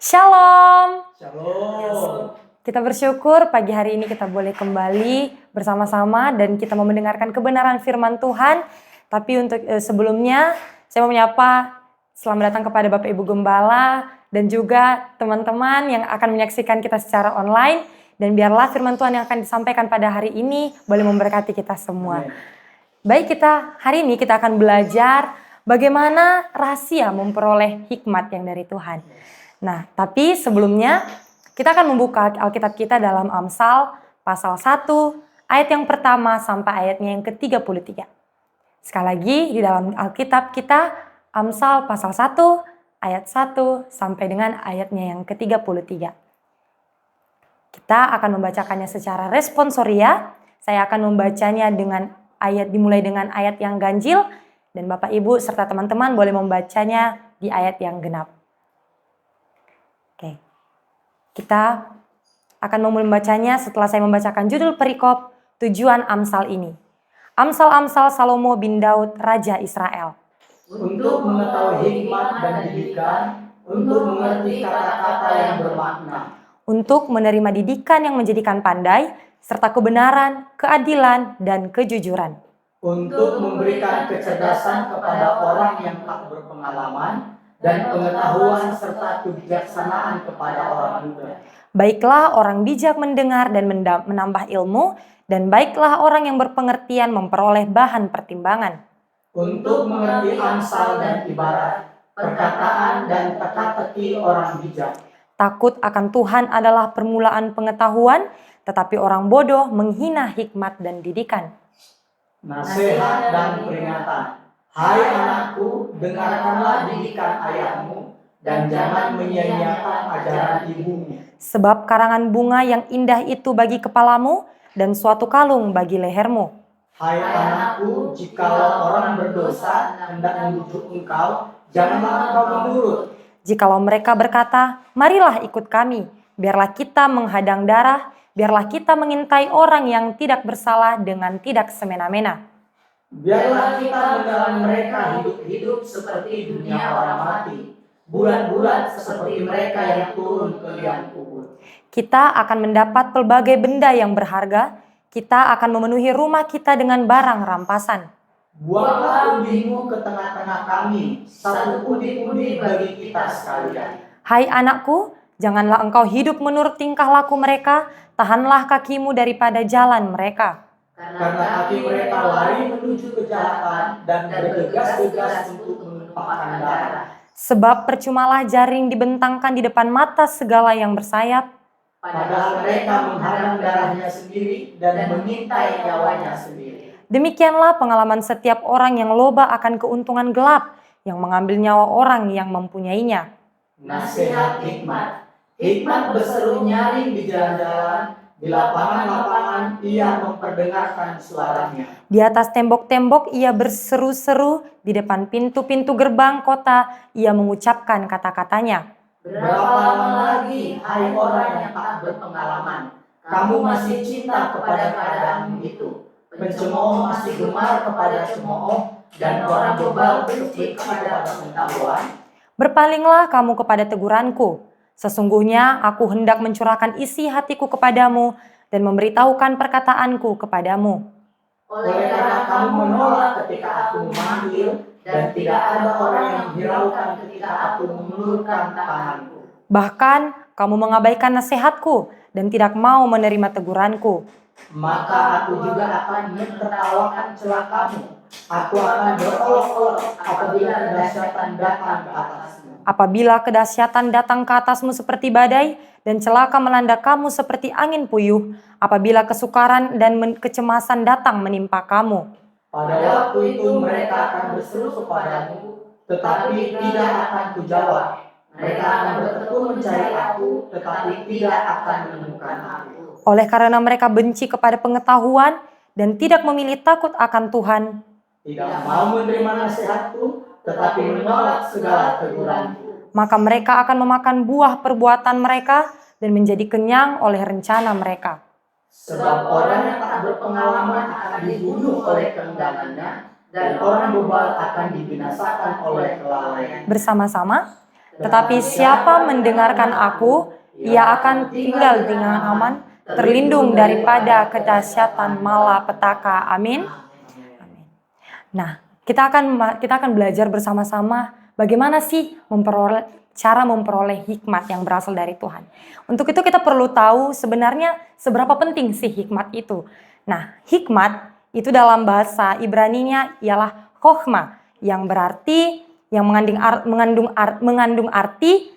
Shalom. Shalom. Kita bersyukur pagi hari ini kita boleh kembali bersama-sama dan kita mau mendengarkan kebenaran firman Tuhan. Tapi untuk sebelumnya saya mau menyapa selamat datang kepada Bapak Ibu Gembala dan juga teman-teman yang akan menyaksikan kita secara online. Dan biarlah firman Tuhan yang akan disampaikan pada hari ini boleh memberkati kita semua. Baik, hari ini kita akan belajar bagaimana rahasia memperoleh hikmat yang dari Tuhan. Nah, tapi sebelumnya kita akan membuka Alkitab kita dalam Amsal pasal 1 ayat yang pertama sampai ayatnya yang ke-33. Sekali lagi di dalam Alkitab kita Amsal pasal 1 ayat 1 sampai dengan ayatnya yang ke-33. Kita akan membacakannya secara responsoria. Saya akan membacanya dengan dimulai dengan ayat yang ganjil dan Bapak Ibu serta teman-teman boleh membacanya di ayat yang genap. Oke. Kita akan membacanya setelah saya membacakan judul perikop tujuan Amsal ini. Amsal-amsal Salomo bin Daud Raja Israel. Untuk mengetahui hikmat dan didikan, untuk mengerti kata-kata yang bermakna. Untuk menerima didikan yang menjadikan pandai, serta kebenaran, keadilan, dan kejujuran. Untuk memberikan kecerdasan kepada orang yang tak berpengalaman, dan pengetahuan serta kebijaksanaan kepada orang muda. Baiklah orang bijak mendengar dan menambah ilmu, dan baiklah orang yang berpengertian memperoleh bahan pertimbangan. Untuk mengerti amsal dan ibarat, perkataan dan teka-teki orang bijak. Takut akan Tuhan adalah permulaan pengetahuan, tetapi orang bodoh menghina hikmat dan didikan. Nasihat dan peringatan. Hai anakku, dengarkanlah didikan ayahmu, dan jangan menyia-nyiakan ajaran ibumu. Sebab karangan bunga yang indah itu bagi kepalamu, dan suatu kalung bagi lehermu. Hai anakku, jikalau orang berdosa hendak membujuk engkau, janganlah engkau menurut. Jikalau mereka berkata, marilah ikut kami, biarlah kita menghadang darah, biarlah kita mengintai orang yang tidak bersalah dengan tidak semena-mena. Biarlah kita mendalam mereka hidup-hidup seperti dunia orang mati, bulan-bulan seperti mereka yang turun ke liang kubur. Kita akan mendapat pelbagai benda yang berharga, kita akan memenuhi rumah kita dengan barang rampasan. Buanglah udimu ke tengah-tengah kami, satu udi-udi bagi kita sekalian. Hai anakku, janganlah engkau hidup menurut tingkah laku mereka, tahanlah kakimu daripada jalan mereka. Karena kaki mereka lari menuju kejahatan dan bergegas-gegas untuk menumpahkan darah. Sebab percumalah jaring dibentangkan di depan mata segala yang bersayap. Padahal mereka menghadang darahnya sendiri dan mengintai nyawanya sendiri. Demikianlah pengalaman setiap orang yang loba akan keuntungan gelap, yang mengambil nyawa orang yang mempunyainya. Nasihat hikmat. Hikmat berseru nyaring di jalan-jalan, di lapangan-lapangan ia memperdengarkan suaranya. Di atas tembok-tembok ia berseru-seru, di depan pintu-pintu gerbang kota ia mengucapkan kata-katanya. Berapa lama lagi, hai orang yang tak berpengalaman, kamu masih cinta kepada keadaanmu itu. Pencemooh masih gemar kepada cemooh, dan orang bebal benci kepada pengetahuan. Berpalinglah kamu kepada teguranku. Sesungguhnya aku hendak mencurahkan isi hatiku kepadamu dan memberitahukan perkataanku kepadamu. Oleh karena kamu menolak ketika aku memanggil, dan tidak ada orang yang hiraukan ketika aku mengulurkan tanganku. Bahkan kamu mengabaikan nasihatku dan tidak mau menerima teguranku. Maka aku juga akan menertawakan celakamu. Aku akan berolok-olok apabila kedahsyatan datang ke atasmu. Apabila kedahsyatan datang ke atasmu seperti badai dan celaka melanda kamu seperti angin puyuh, apabila kesukaran dan kecemasan datang menimpa kamu. Pada waktu itu mereka akan berseru kepadamu, tetapi tidak akan kujawab. Mereka akan bertekun mencari aku, tetapi tidak akan menemukan aku. Oleh karena mereka benci kepada pengetahuan dan tidak memilih takut akan Tuhan, tidak mau menerima nasihatku, tetapi menolak segala teguranku. Maka mereka akan memakan buah perbuatan mereka dan menjadi kenyang oleh rencana mereka. Sebab orang yang tak berpengalaman akan dibunuh oleh keengganannya, dan orang bebal akan dibinasakan oleh kelalaian. Bersama-sama, Tetapi siapa mendengarkan aku, ia akan tinggal dengan aman, terlindung daripada kedahsyatan malapetaka. Amin. Nah, kita akan belajar bersama-sama bagaimana sih cara memperoleh hikmat yang berasal dari Tuhan. Untuk itu kita perlu tahu sebenarnya seberapa penting sih hikmat itu. Nah, hikmat itu dalam bahasa Ibrani-nya ialah chokhmah, yang berarti yang mengandung arti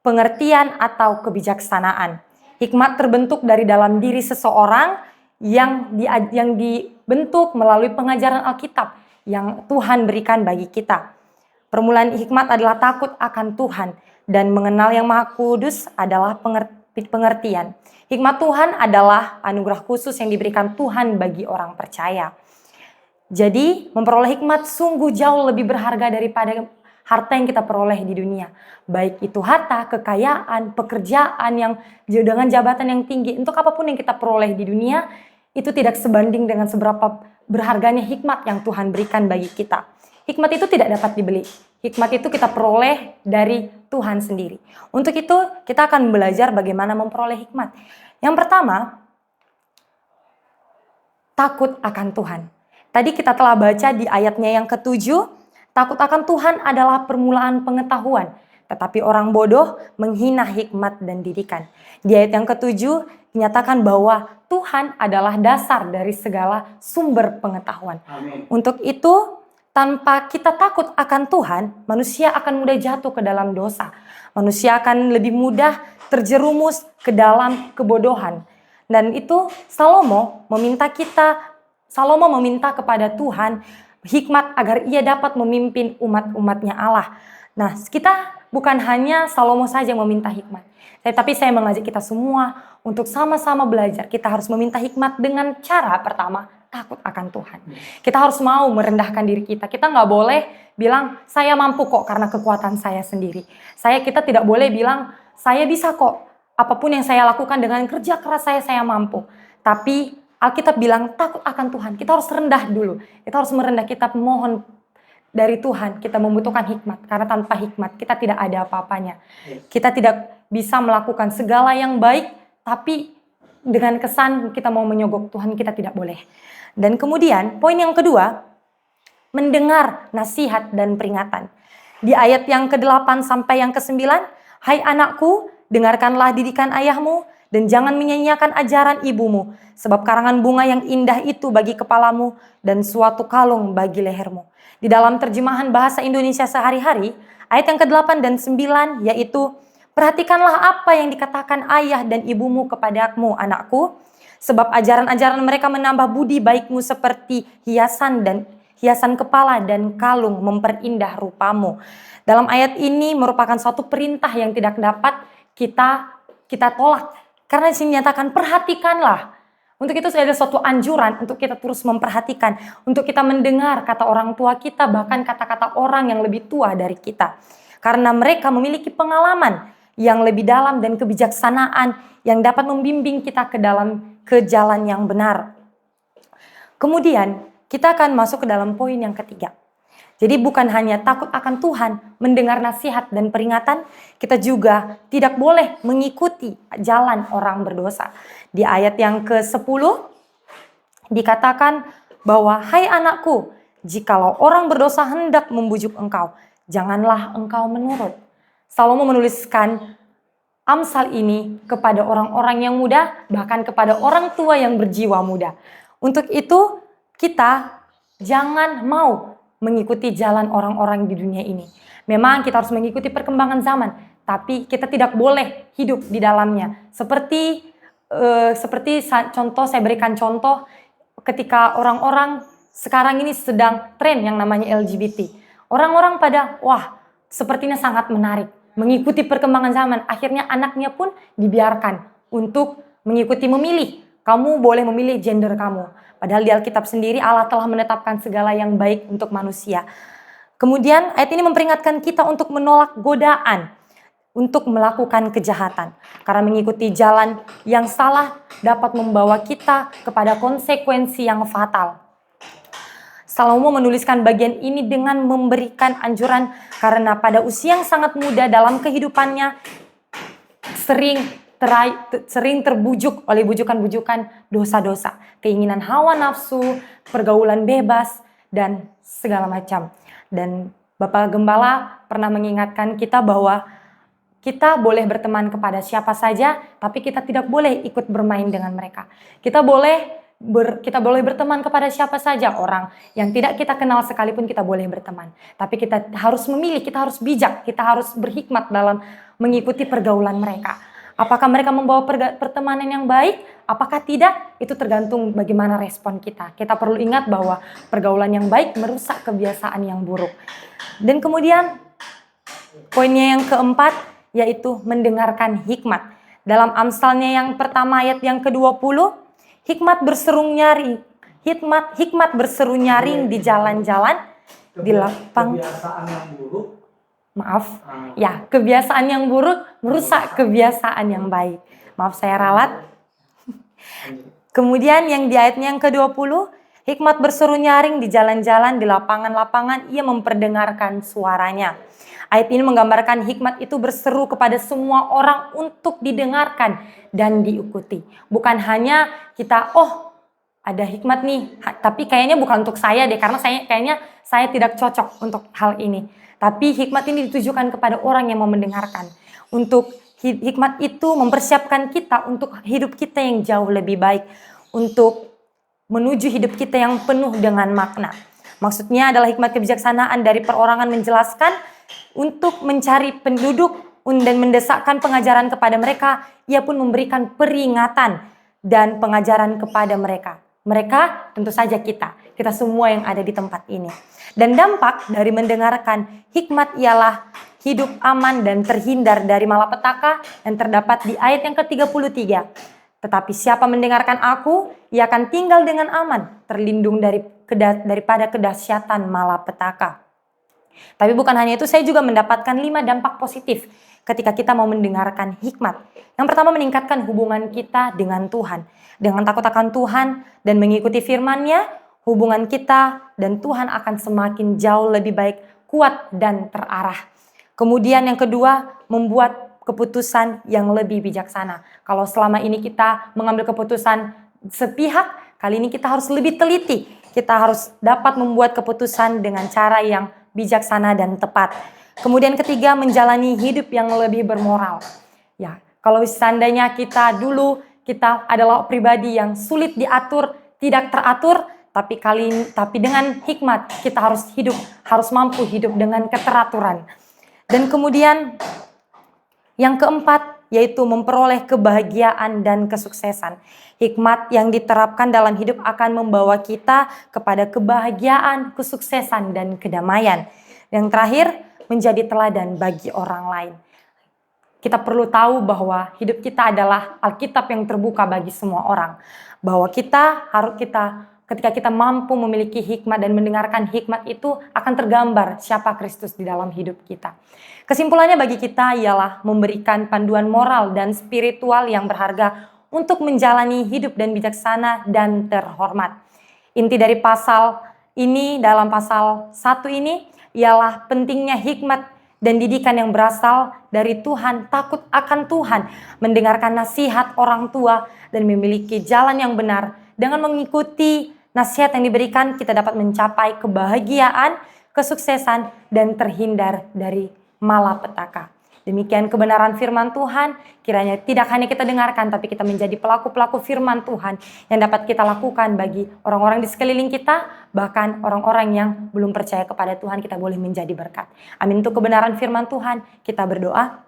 pengertian atau kebijaksanaan. Hikmat terbentuk dari dalam diri seseorang yang dibentuk melalui pengajaran Alkitab yang Tuhan berikan bagi kita. Permulaan hikmat adalah takut akan Tuhan, dan mengenal yang Maha Kudus adalah pengertian. Hikmat Tuhan adalah anugerah khusus yang diberikan Tuhan bagi orang percaya. Jadi memperoleh hikmat sungguh jauh lebih berharga daripada harta yang kita peroleh di dunia. Baik itu harta, kekayaan, pekerjaan yang dengan jabatan yang tinggi. Untuk apapun yang kita peroleh di dunia, itu tidak sebanding dengan seberapa berharganya hikmat yang Tuhan berikan bagi kita. Hikmat itu tidak dapat dibeli. Hikmat itu kita peroleh dari Tuhan sendiri. Untuk itu kita akan belajar bagaimana memperoleh hikmat. Yang pertama, takut akan Tuhan. Tadi kita telah baca di ayatnya yang ke-7, takut akan Tuhan adalah permulaan pengetahuan, tetapi orang bodoh menghina hikmat dan didikan. Di ayat yang ke-7 dinyatakan bahwa Tuhan adalah dasar dari segala sumber pengetahuan. Amin. Untuk itu, tanpa kita takut akan Tuhan, manusia akan mudah jatuh ke dalam dosa. Manusia akan lebih mudah terjerumus ke dalam kebodohan. Dan itu Salomo meminta kepada Tuhan hikmat agar ia dapat memimpin umat-umatnya Allah. Nah, kita bukan hanya Salomo saja yang meminta hikmat. Tapi saya mengajak kita semua untuk sama-sama belajar. Kita harus meminta hikmat dengan cara pertama, takut akan Tuhan. Kita harus mau merendahkan diri kita. Kita nggak boleh bilang, saya mampu kok karena kekuatan saya sendiri. Kita tidak boleh bilang, saya bisa kok. Apapun yang saya lakukan dengan kerja keras saya mampu. Tapi Alkitab bilang takut akan Tuhan. Kita harus rendah dulu. Kita harus merendah, kita mohon dari Tuhan. Kita membutuhkan hikmat. Karena tanpa hikmat kita tidak ada apa-apanya. Kita tidak bisa melakukan segala yang baik, tapi dengan kesan kita mau menyogok Tuhan, kita tidak boleh. Dan kemudian poin yang kedua, mendengar nasihat dan peringatan. Di ayat yang ke-8 sampai yang ke-9, hai anakku, dengarkanlah didikan ayahmu, dan jangan menyanyiakan ajaran ibumu, sebab karangan bunga yang indah itu bagi kepalamu, dan suatu kalung bagi lehermu. Di dalam terjemahan bahasa Indonesia sehari-hari, ayat yang ke-8 dan 9 yaitu, perhatikanlah apa yang dikatakan ayah dan ibumu kepadamu, anakku, sebab ajaran-ajaran mereka menambah budi baikmu seperti hiasan kepala dan kalung memperindah rupamu. Dalam ayat ini merupakan suatu perintah yang tidak dapat kita tolak. Karena di sini nyatakan perhatikanlah. Untuk itu ada suatu anjuran untuk kita terus memperhatikan. Untuk kita mendengar kata orang tua kita, bahkan kata-kata orang yang lebih tua dari kita. Karena mereka memiliki pengalaman yang lebih dalam dan kebijaksanaan yang dapat membimbing kita ke jalan yang benar. Kemudian kita akan masuk ke dalam poin yang ketiga. Jadi bukan hanya takut akan Tuhan, mendengar nasihat dan peringatan, kita juga tidak boleh mengikuti jalan orang berdosa. Di ayat yang ke-10 dikatakan bahwa, hai anakku, jikalau orang berdosa hendak membujuk engkau, janganlah engkau menurut. Salomo menuliskan Amsal ini kepada orang-orang yang muda, bahkan kepada orang tua yang berjiwa muda. Untuk itu kita jangan mau mengikuti jalan orang-orang di dunia ini. Memang kita harus mengikuti perkembangan zaman, tapi kita tidak boleh hidup di dalamnya. Seperti saya berikan contoh ketika orang-orang sekarang ini sedang tren yang namanya LGBT. Orang-orang pada, sepertinya sangat menarik. Mengikuti perkembangan zaman, akhirnya anaknya pun dibiarkan untuk memilih. Kamu boleh memilih gender kamu. Padahal di Alkitab sendiri Allah telah menetapkan segala yang baik untuk manusia. Kemudian ayat ini memperingatkan kita untuk menolak godaan, untuk melakukan kejahatan. Karena mengikuti jalan yang salah dapat membawa kita kepada konsekuensi yang fatal. Salomo menuliskan bagian ini dengan memberikan anjuran karena pada usia yang sangat muda dalam kehidupannya sering terbujuk oleh bujukan-bujukan dosa-dosa, keinginan hawa nafsu, pergaulan bebas, dan segala macam. Dan Bapak Gembala pernah mengingatkan kita bahwa kita boleh berteman kepada siapa saja, tapi kita tidak boleh ikut bermain dengan mereka. Kita boleh berteman kepada siapa saja, orang yang tidak kita kenal sekalipun kita boleh berteman. Tapi kita harus memilih, kita harus bijak, kita harus berhikmat dalam mengikuti pergaulan mereka. Apakah mereka membawa pertemanan yang baik? Apakah tidak? Itu tergantung bagaimana respon kita. Kita perlu ingat bahwa pergaulan yang baik merusak kebiasaan yang buruk. Dan kemudian poinnya yang keempat yaitu mendengarkan hikmat. Dalam Amsalnya yang pertama ayat yang ke-20, hikmat berseru nyaring di jalan-jalan, di lapang. Kebiasaan yang buruk. Kebiasaan yang buruk merusak kebiasaan yang baik. Maaf saya ralat. Kemudian yang di ayatnya yang ke-20, hikmat berseru nyaring di jalan-jalan, di lapangan-lapangan, ia memperdengarkan suaranya. Ayat ini menggambarkan hikmat itu berseru kepada semua orang untuk didengarkan dan diikuti. Bukan hanya kita, ada hikmat nih, tapi kayaknya bukan untuk saya deh, karena saya tidak cocok untuk hal ini. Tapi hikmat ini ditujukan kepada orang yang mau mendengarkan. Untuk hikmat itu mempersiapkan kita untuk hidup kita yang jauh lebih baik. Untuk menuju hidup kita yang penuh dengan makna. Maksudnya adalah hikmat kebijaksanaan dari perorangan menjelaskan untuk mencari penduduk dan mendesakkan pengajaran kepada mereka. Ia pun memberikan peringatan dan pengajaran kepada mereka. Mereka tentu saja kita semua yang ada di tempat ini. Dan dampak dari mendengarkan hikmat ialah hidup aman dan terhindar dari malapetaka yang terdapat di ayat yang ke-33. Tetapi siapa mendengarkan aku, ia akan tinggal dengan aman, terlindung daripada kedahsyatan malapetaka. Tapi bukan hanya itu, saya juga mendapatkan 5 dampak positif ketika kita mau mendengarkan hikmat. Yang pertama, meningkatkan hubungan kita dengan Tuhan. Dengan takut akan Tuhan dan mengikuti firman-Nya, hubungan kita dan Tuhan akan semakin jauh lebih baik, kuat, dan terarah. Kemudian yang kedua, membuat keputusan yang lebih bijaksana. Kalau selama ini kita mengambil keputusan sepihak, kali ini kita harus lebih teliti. Kita harus dapat membuat keputusan dengan cara yang bijaksana dan tepat. Kemudian ketiga, menjalani hidup yang lebih bermoral. Ya, kalau seandainya kita adalah pribadi yang sulit diatur, tidak teratur, tapi dengan hikmat kita harus mampu hidup dengan keteraturan. Dan kemudian yang keempat yaitu memperoleh kebahagiaan dan kesuksesan. Hikmat yang diterapkan dalam hidup akan membawa kita kepada kebahagiaan, kesuksesan, dan kedamaian. Yang terakhir, menjadi teladan bagi orang lain. Kita perlu tahu bahwa hidup kita adalah Alkitab yang terbuka bagi semua orang. Bahwa ketika kita mampu memiliki hikmat dan mendengarkan hikmat itu akan tergambar siapa Kristus di dalam hidup kita. Kesimpulannya bagi kita ialah memberikan panduan moral dan spiritual yang berharga untuk menjalani hidup dan bijaksana dan terhormat. Inti dari pasal ini, dalam pasal 1 ini, ialah pentingnya hikmat dan didikan yang berasal dari Tuhan, takut akan Tuhan, mendengarkan nasihat orang tua, dan memiliki jalan yang benar. Dengan mengikuti nasihat yang diberikan, kita dapat mencapai kebahagiaan, kesuksesan, dan terhindar dari malapetaka. Demikian kebenaran firman Tuhan, kiranya tidak hanya kita dengarkan, tapi kita menjadi pelaku-pelaku firman Tuhan yang dapat kita lakukan bagi orang-orang di sekeliling kita, bahkan orang-orang yang belum percaya kepada Tuhan, kita boleh menjadi berkat. Amin. Untuk kebenaran firman Tuhan, kita berdoa.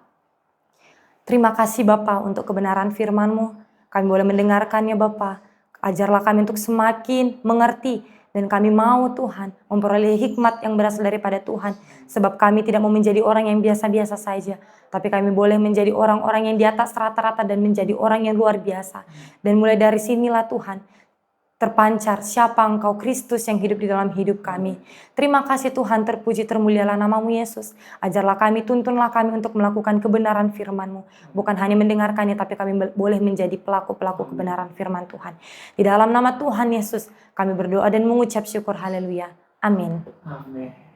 Terima kasih Bapa untuk kebenaran firman-Mu. Kami boleh mendengarkannya Bapa. Ajarlah kami untuk semakin mengerti. Dan kami mau Tuhan memperoleh hikmat yang berasal daripada Tuhan. Sebab kami tidak mau menjadi orang yang biasa-biasa saja. Tapi kami boleh menjadi orang-orang yang di atas rata-rata dan menjadi orang yang luar biasa. Dan mulai dari sinilah Tuhan, terpancar siapa Engkau Kristus yang hidup di dalam hidup kami. Terima kasih Tuhan, terpuji termulialah namamu Yesus. Ajarlah kami, tuntunlah kami untuk melakukan kebenaran firman-Mu. Bukan hanya mendengarkannya, tapi kami boleh menjadi pelaku-pelaku kebenaran firman Tuhan. Di dalam nama Tuhan Yesus kami berdoa dan mengucap syukur, haleluya. Amin. Amin.